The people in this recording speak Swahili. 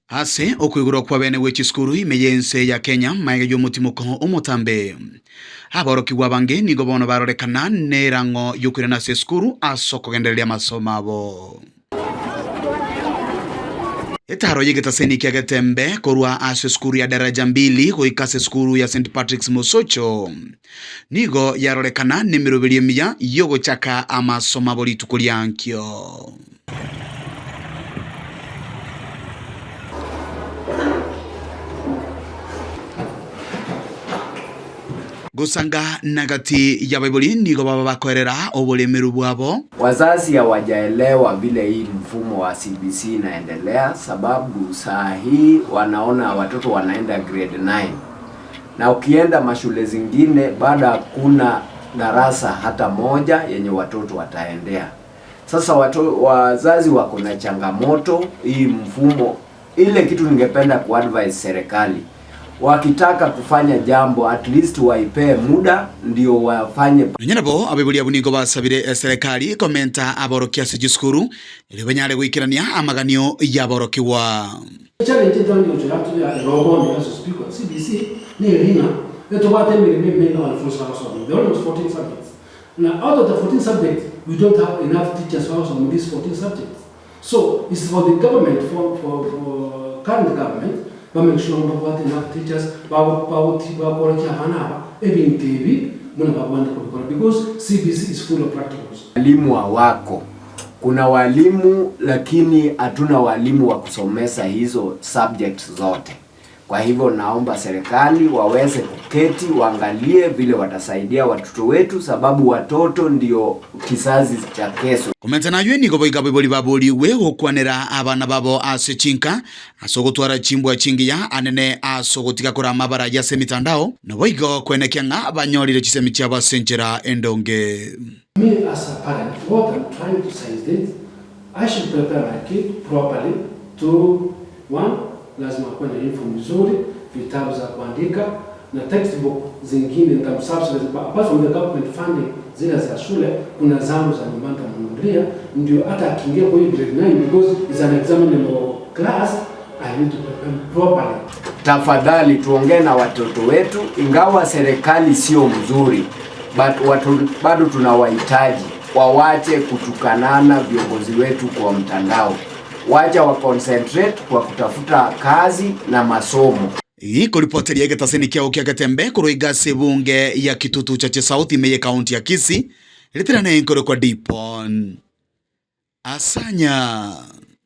ase okwigurwa kwa bene wechi skuru imeyense ya Kenya maige yo mutimuko umutambe aboroki gwabange nigo bono barorekana nerango yukwira na se skuru asoko gendereria masomo abo etaro yigeta seniki agatembe korwa ase skuru ya daraja 2 goikase skuru ya St Patrick's Mosocho nigo yarorekana nimiroberie miya yogo chaka amasomo abo litukulyankyo gusanga nagati ya Bible nigo baba bakorera obulemeru bwabo. Wazazi hawajaelewa vile hii mfumo wa CBC inaendelea, sababu saa hii wanaona watoto wanaenda grade 9 na ukienda mashule zingine bado hakuna darasa hata moja yenye watoto wataendea. Sasa wazazi wako na changamoto hii mfumo. Ile kitu ningependa kuadvise serikali, wakitaka kufanya jambo at least waipe muda ndio wafanye. Nyenabo abebulia bunigo basabire serikali komenta aborokia sejискuru ile banyale gwikirania amaganio yaborokiwa. Challenge ndio tunataka ya robo as speaker CBC ni rina eto bate mimi na wanafunzi wao there are almost 14 subjects. Now out of the 14 subjects we don't have enough teachers on these 14 subjects. So it's for the government for current government make sure about enough teachers because CBC is full of practicals. Walimu wako. Kuna walimu lakini hatuna walimu wa kusomesa hizo subjects zote. Kwa hivyo naomba serikali waweze kuketi waangalie vile watasaidia watoto wetu, sababu watoto ndio kizazi cha kesho. Komenta na yweni go boiga biboli baboli we okwanera abana babo asechinka asogotwara chimbwa chingiya anene asogotika kora mabara ya semitandao no boiga kwenekyanga abanyorire chisemi cyaba senjera endonge. Me as a parent, what I'm trying to say is this: I should prepare my kid properly to one, lazima kuwe na uniform nzuri, vitabu za kuandika na textbook zingine kama subsidies. Apart from the government funding zile za shule, kuna zangu za nyumbani tanunulia, ndio hata akiingia kwa grade 9 because it's an examinable class, I need to prepare properly. Tafadhali tuongee na watoto wetu, ingawa serikali sio mzuri, but watu bado tunawahitaji wawache kutukanana viongozi wetu kwa mtandao. Wacha wa concentrate kwa kutafuta kazi na masomo. Iko ripoti ya getaseni kia Gatembe kuroiga sebunge ya Kitutu cha South Imeye County ya Kisii. Litirane inkoro kwa Dipon Asanya.